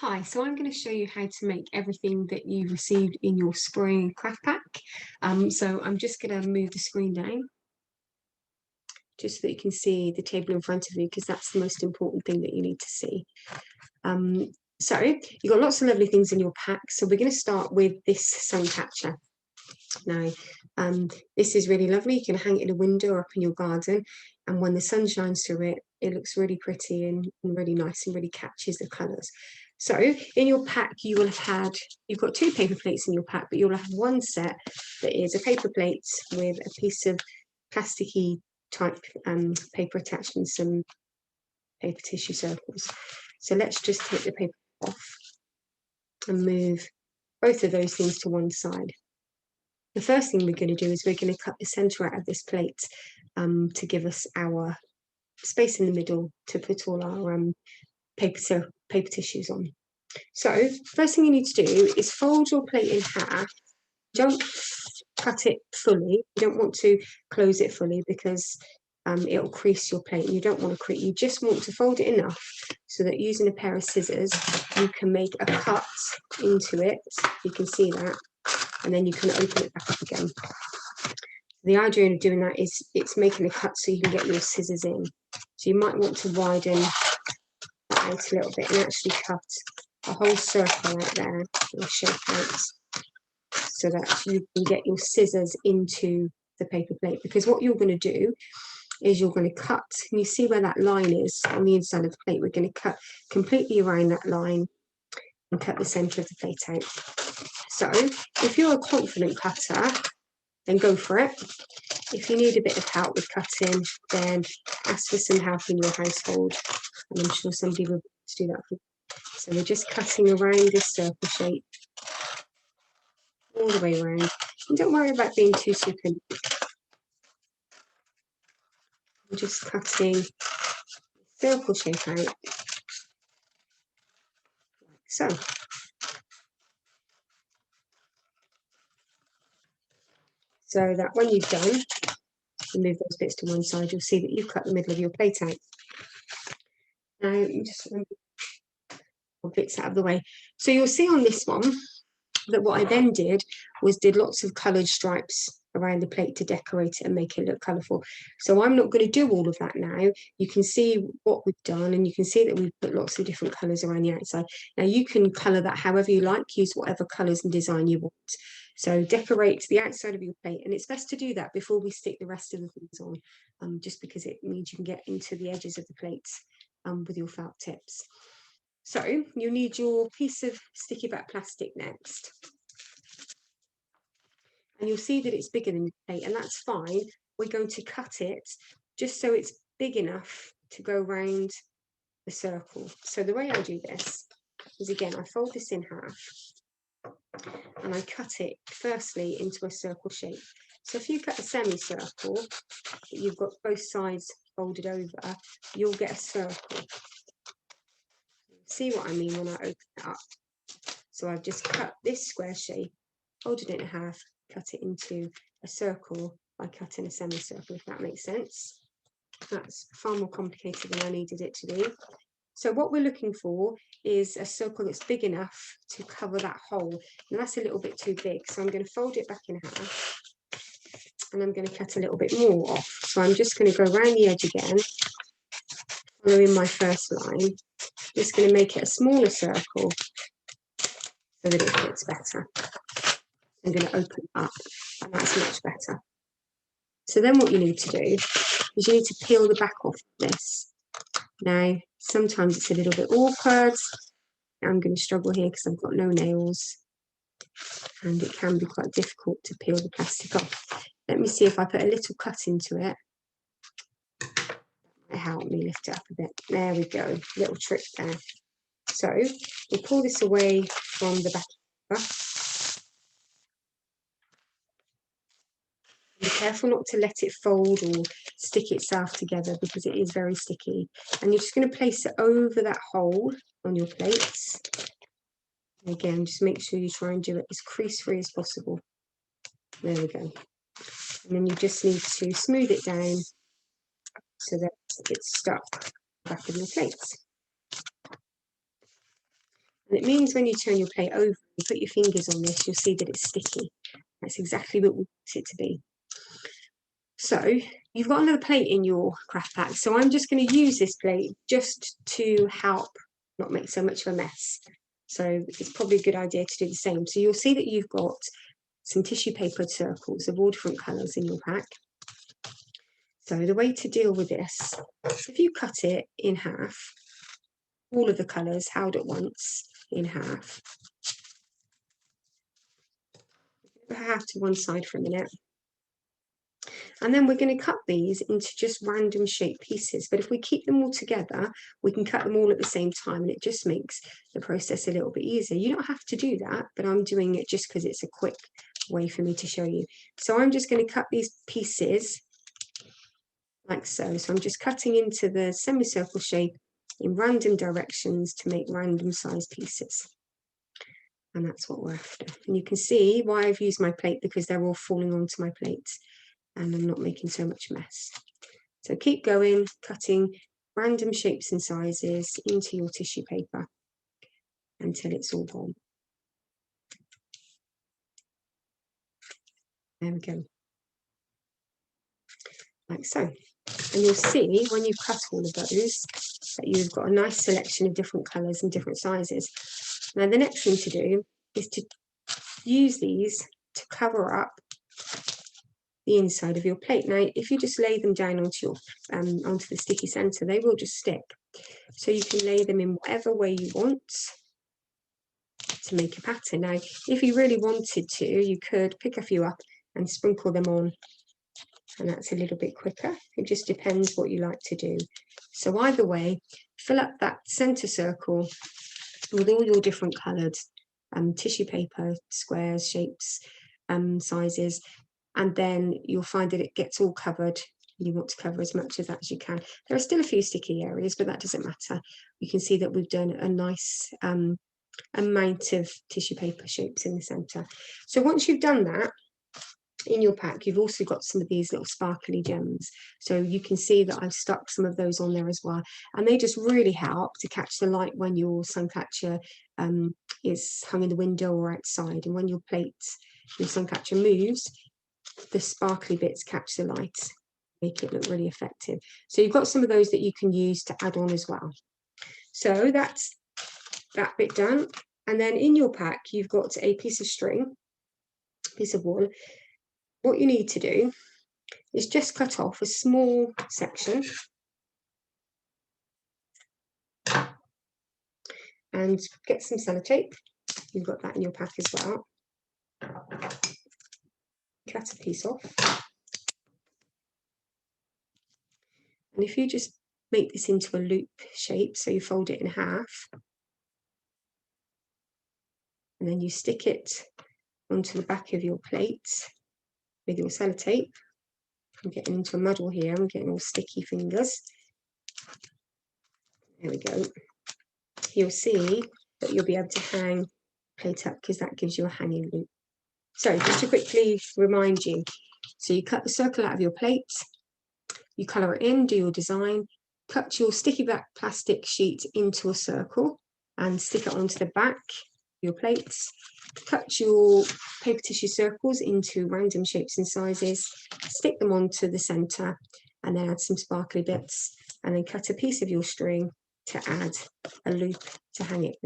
Hi, so I'm going to show you how to make everything that you received in your spring craft pack. So I'm just going to move the screen down just so that you can see the table in front of you, because that's the most important thing that you need to see. So you've got lots of lovely things in your pack. So we're going to start with this sun catcher. Now, this is really lovely. You can hang it in a window or up in your garden, and when the sun shines through it, it looks really pretty and really nice and really catches the colours. So in your pack, you will have you've got 2 paper plates in your pack, but you'll have one set that is a paper plate with a piece of plasticky type paper attached and some paper tissue circles. So let's just take the paper off and move both of those things to one side. The first thing we're going to do is we're going to cut the centre out of this plate to give us our space in the middle to put all our paper tissues on. So first thing you need to do is fold your plate in half. Don't cut it fully. You don't want to close it fully because it'll crease your plate. You don't want to crease. You just want to fold it enough so that using a pair of scissors, you can make a cut into it. You can see that. And then you can open it back up again. The idea of doing that is it's making a cut so you can get your scissors in. So you might want to widen that out a little bit and actually cut a whole circle out there, or shape out, so that you can get your scissors into the paper plate. Because what you're going to do is you're going to cut, and you see where that line is on the inside of the plate. We're going to cut completely around that line and cut the centre of the plate out. So if you're a confident cutter, then go for it. If you need a bit of help with cutting, then ask for some help in your household, and I'm sure somebody will do that for you. So we're just cutting around this circle shape all the way around. And don't worry about being too super. I'm just cutting circle shape out, like so. So that when you've done, you move those bits to one side, you'll see that you've cut the middle of your plate out. Now, you just bits out of the way. So you'll see on this one that what I then did was did lots of coloured stripes around the plate to decorate it and make it look colourful. So I'm not going to do all of that now. You can see what we've done, and you can see that we've put lots of different colours around the outside. Now you can colour that however you like, use whatever colours and design you want. So decorate the outside of your plate, and it's best to do that before we stick the rest of the things on, just because it means you can get into the edges of the plates with your felt tips. So you need your piece of sticky back plastic next. And you'll see that it's bigger than the plate, and that's fine. We're going to cut it just so it's big enough to go around the circle. So the way I do this is, again, I fold this in half and I cut it firstly into a circle shape. So if you cut a semicircle that you've got both sides folded over, you'll get a circle. See what I mean when I open it up? So I've just cut this square shape, folded it in half, cut it into a circle by cutting a semicircle, if that makes sense. That's far more complicated than I needed it to be. So what we're looking for is a circle that's big enough to cover that hole. And that's a little bit too big. So I'm going to fold it back in half, and I'm going to cut a little bit more off. So I'm just going to go around the edge again, following my first line. Just going to make it a smaller circle so that it fits better. I'm going to open it up, and that's much better. So then what you need to do is you need to peel the back off this. Now, sometimes it's a little bit awkward. I'm going to struggle here because I've got no nails, and it can be quite difficult to peel the plastic off. Let me see if I put a little cut into it. That might help me lift it up a bit. There we go, little trick there. So we'll pull this away from the back. Be careful not to let it fold or stick itself together, because it is very sticky. And you're just going to place it over that hole on your plates. And again, just make sure you try and do it as crease-free as possible. There we go. And then you just need to smooth it down so that it's stuck back in your plates. And it means when you turn your plate over, you put your fingers on this, you'll see that it's sticky. That's exactly what we want it to be. So you've got another plate in your craft pack. So I'm just going to use this plate just to help not make so much of a mess. So it's probably a good idea to do the same. So you'll see that you've got some tissue paper circles of all different colours in your pack. So the way to deal with this, if you cut it in half, all of the colours held at once in half, put half to one side for a minute. And then we're going to cut these into just random shaped pieces. But if we keep them all together, we can cut them all at the same time, and it just makes the process a little bit easier. You don't have to do that, but I'm doing it just because it's a quick way for me to show you. So I'm just going to cut these pieces like so. So I'm just cutting into the semicircle shape in random directions to make random size pieces. And that's what we're after. And you can see why I've used my plate, because they're all falling onto my plate and I'm not making so much mess. So keep going, cutting random shapes and sizes into your tissue paper until it's all gone. There we go. Like so. And you'll see when you cut all of those that you've got a nice selection of different colours and different sizes. Now the next thing to do is to use these to cover up the inside of your plate. Now, if you just lay them down onto your onto the sticky centre, they will just stick. So you can lay them in whatever way you want to make a pattern. Now, if you really wanted to, you could pick a few up and sprinkle them on, and that's a little bit quicker. It just depends what you like to do. So either way, fill up that centre circle with all your different coloured tissue paper, squares, shapes, sizes, and then you'll find that it gets all covered. You want to cover as much of that as you can. There are still a few sticky areas, but that doesn't matter. You can see that we've done a nice amount of tissue paper shapes in the centre. So once you've done that in your pack, you've also got some of these little sparkly gems. So you can see that I've stuck some of those on there as well. And they just really help to catch the light when your sun catcher is hung in the window or outside. And when your sun catcher moves, the sparkly bits catch the light, make it look really effective. So you've got some of those that you can use to add on as well. So that's that bit done. And then in your pack, you've got a piece of string, piece of wool. What you need to do is just cut off a small section and get some sellotape. You've got that in your pack as well. Cut a piece off. And if you just make this into a loop shape, so you fold it in half, and then you stick it onto the back of your plate with your sellotape. I'm getting into a muddle here, I'm getting all sticky fingers. There we go. You'll see that you'll be able to hang the plate up because that gives you a hanging loop. So just to quickly remind you, so you cut the circle out of your plate, you colour it in, do your design, cut your sticky back plastic sheet into a circle and stick it onto the back of your plates, cut your paper tissue circles into random shapes and sizes, stick them onto the centre and then add some sparkly bits, and then cut a piece of your string to add a loop to hang it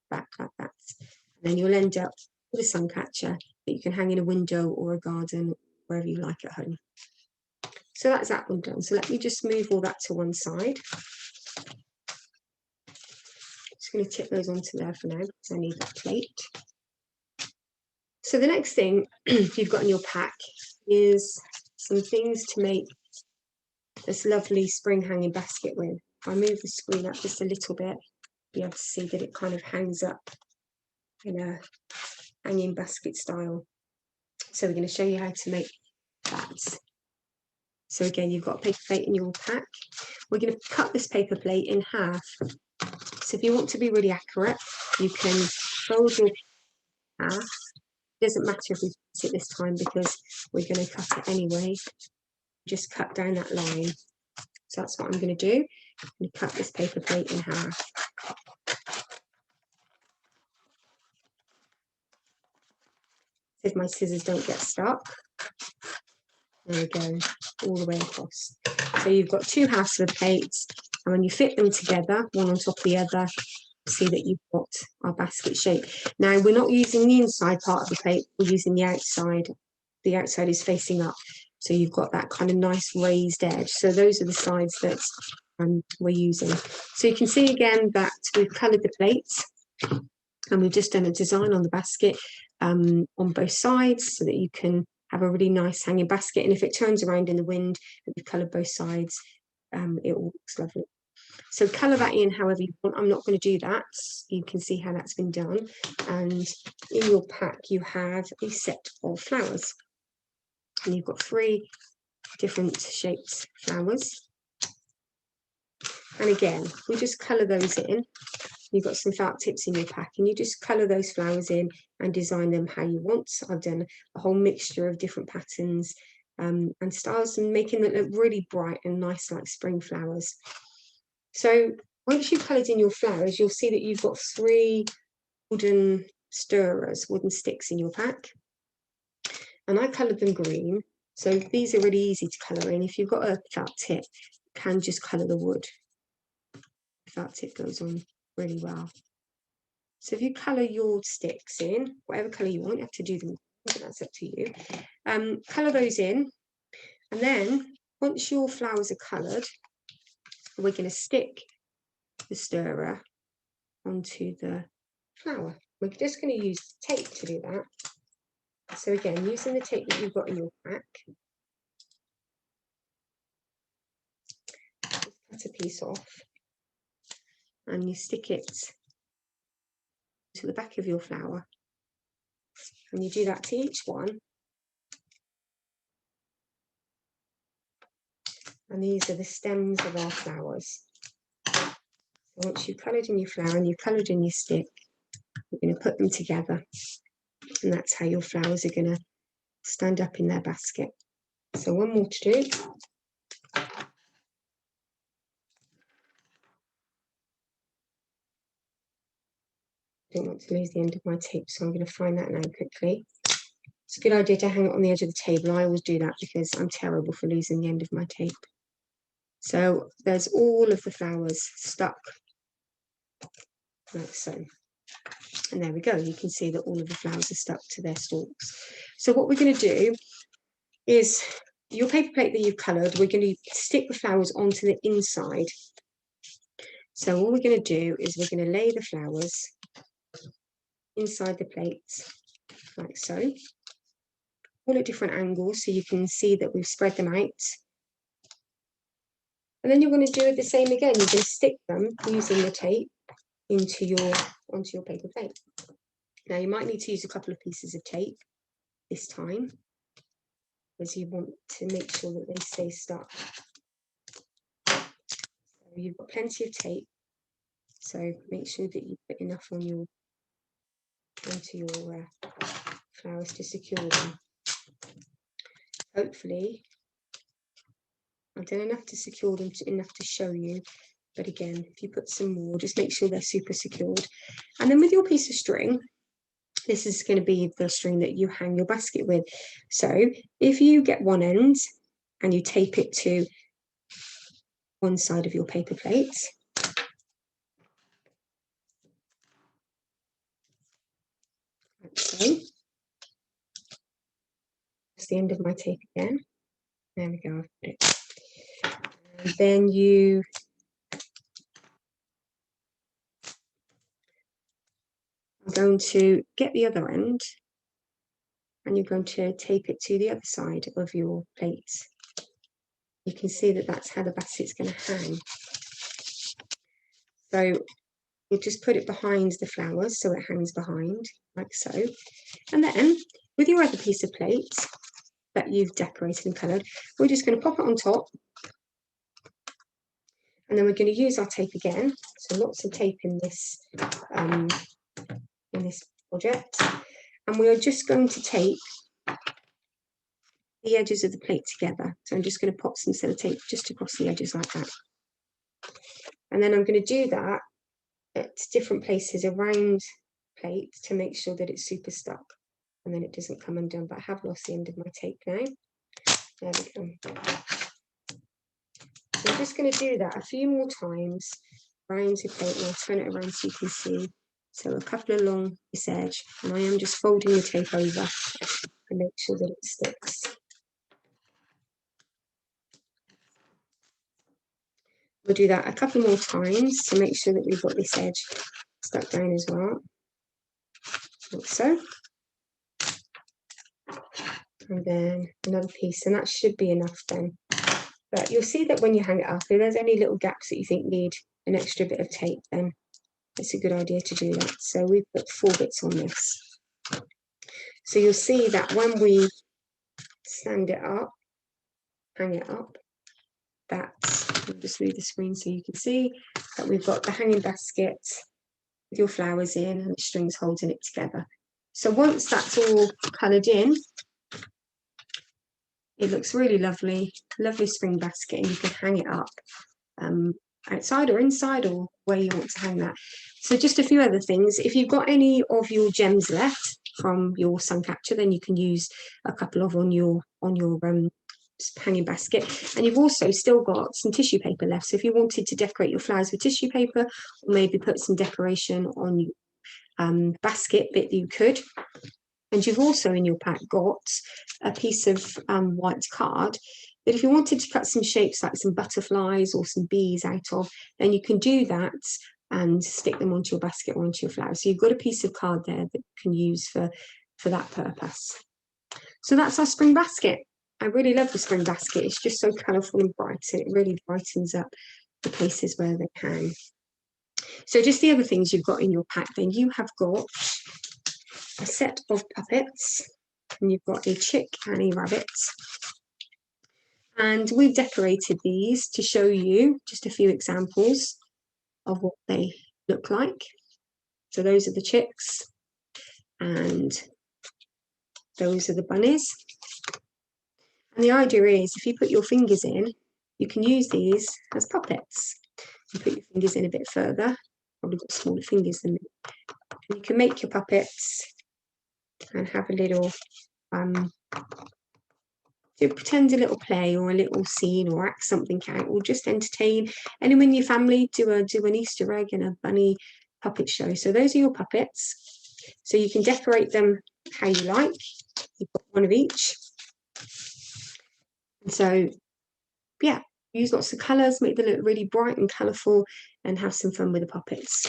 back like that. And then you'll end up with a sun catcher that you can hang in a window or a garden, wherever you like at home. So that's that one done. So let me just move all that to one side. Just going to tip those onto there for now because I need that plate. So the next thing you've got in your pack is some things to make this lovely spring hanging basket with. If I move the screen up just a little bit, you'll be able to see that it kind of hangs up in a hanging basket style. So we're going to show you how to make that. So again, you've got a paper plate in your pack. We're going to cut this paper plate in half. So if you want to be really accurate, you can fold your half. It doesn't matter if we cut it this time because we're going to cut it anyway. Just cut down that line. So that's what I'm going to do. I'm going to cut this paper plate in half. if my scissors don't get stuck. There we go, all the way across. So you've got two halves of the plates, and when you fit them together, one on top of the other, see that you've got our basket shape. Now, we're not using the inside part of the plate, we're using the outside. The outside is facing up, so you've got that kind of nice raised edge. So those are the sides that we're using. So you can see again that we've coloured the plates, and we've just done a design on the basket on both sides so that you can have a really nice hanging basket. And if it turns around in the wind, that we've coloured both sides, it all looks lovely. So colour that in however you want. I'm not going to do that. You can see how that's been done. And in your pack, you have a set of flowers. And you've got 3 different shaped flowers. And again, we just colour those in. You've got some felt tips in your pack, and you just colour those flowers in and design them how you want. So I've done a whole mixture of different patterns and styles, and making them look really bright and nice like spring flowers. So once you've coloured in your flowers, you'll see that you've got 3 wooden stirrers, wooden sticks in your pack. And I coloured them green. So these are really easy to colour in. If you've got a felt tip, you can just colour the wood. The felt tip goes on really well. So if you colour your sticks in, whatever colour you want, you have to do them, but that's up to you. Colour those in, and then once your flowers are coloured, we're going to stick the stirrer onto the flower. We're just going to use tape to do that. So again, using the tape that you've got in your pack, just cut a piece off, and you stick it to the back of your flower, and you do that to each one. And these are the stems of our flowers. So once you've coloured in your flower and you've coloured in your stick, you're going to put them together, and that's how your flowers are going to stand up in their basket. So one more to do. I don't want to lose the end of my tape, so I'm going to find that now quickly. It's a good idea to hang it on the edge of the table. I always do that because I'm terrible for losing the end of my tape. So there's all of the flowers stuck like so. And there we go. You can see that all of the flowers are stuck to their stalks. So what we're going to do is, your paper plate that you've coloured, we're going to stick the flowers onto the inside. So all we're going to do is we're going to lay the flowers inside the plates like so, all at different angles, so you can see that we've spread them out. And then you're going to do the same again. You're going to stick them using the tape onto your paper plate. Now you might need to use a couple of pieces of tape this time, because you want to make sure that they stay stuck. So you've got plenty of tape, so make sure that you put enough on onto your flowers to secure them. Hopefully I've done enough to secure them, enough to show you, but again, if you put some more, just make sure they're super secured. And then with your piece of string, this is going to be the string that you hang your basket with. So if you get one end and you tape it to one side of your paper plate, like so. That's the end of my tape again. There we go, I've got it. And then you are going to get the other end, and you're going to tape it to the other side of your plate. You can see that that's how the basket's going to hang. So we'll just put it behind the flowers so it hangs behind, like so. And then with your other piece of plate that you've decorated and coloured, we're just going to pop it on top. And then we're going to use our tape again. So lots of tape in this project. And we are just going to tape the edges of the plate together. So I'm just going to pop some sellotape just across the edges like that. And then I'm going to do that at different places around the plate to make sure that it's super stuck. and then it doesn't come undone, but I have lost the end of my tape now. There we go. I'm just going to do that a few more times around your plate, and I'll turn it around so you can see. So a couple along this edge, and I am just folding the tape over and make sure that it sticks. We'll do that a couple more times to make sure that we've got this edge stuck down as well, like so. And then another piece, and that should be enough then. But you'll see that when you hang it up, if there's any little gaps that you think need an extra bit of tape, then it's a good idea to do that. So we've got 4 bits on this. So you'll see that when we stand it up, hang it up, I'll just move the screen so you can see that we've got the hanging basket with your flowers in and the strings holding it together. So once that's all coloured in, it looks really lovely, lovely spring basket, and you can hang it up outside or inside or where you want to hang that. So just a few other things. If you've got any of your gems left from your sun catcher, then you can use a couple of on your hanging basket. And you've also still got some tissue paper left. So if you wanted to decorate your flowers with tissue paper, or maybe put some decoration on your basket, that you could. And you've also in your pack got a piece of white card that if you wanted to cut some shapes like some butterflies or some bees out of, then you can do that and stick them onto your basket or onto your flowers. So you've got a piece of card there that you can use for that purpose. So that's our spring basket. I really love the spring basket. It's just so colourful and bright, and it really brightens up the places where they hang. So just the other things you've got in your pack, then you have got a set of puppets, and you've got a chick and a rabbit. And we've decorated these to show you just a few examples of what they look like. So those are the chicks, and those are the bunnies. And the idea is, if you put your fingers in, you can use these as puppets. You put your fingers in a bit further, probably got smaller fingers than me. And you can make your puppets and have a little, pretend a little play or a little scene or act something out, or just entertain anyone in your family. Do an Easter egg and a bunny puppet show. So those are your puppets. So you can decorate them how you like. You've got one of each. And so, yeah, use lots of colours, make them look really bright and colourful, and have some fun with the puppets.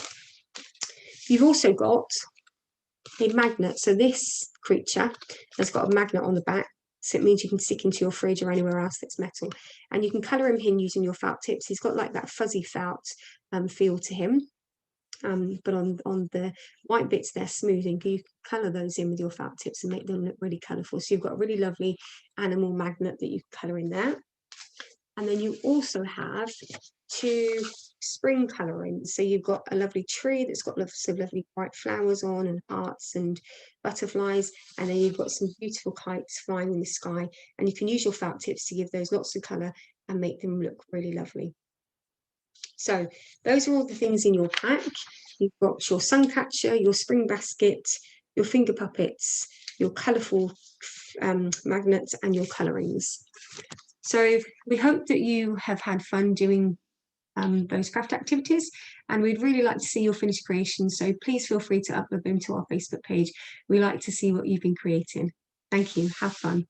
You've also got a magnet. So this creature has got a magnet on the back, so it means you can stick into your fridge or anywhere else that's metal. And you can colour him in using your felt tips. He's got like that fuzzy felt feel to him. But on the white bits, they're smoothing. You can colour those in with your felt tips and make them look really colourful. So you've got a really lovely animal magnet that you can colour in there. And then you also have 2 spring colourings. So you've got a lovely tree that's got lots of lovely bright flowers on, and hearts and butterflies. And then you've got some beautiful kites flying in the sky. And you can use your felt tips to give those lots of colour and make them look really lovely. So those are all the things in your pack. You've got your sun catcher, your spring basket, your finger puppets, your colourful magnets, and your colourings. So we hope that you have had fun doing those craft activities, and we'd really like to see your finished creations. So please feel free to upload them to our Facebook page. We like to see what you've been creating. Thank you. Have fun.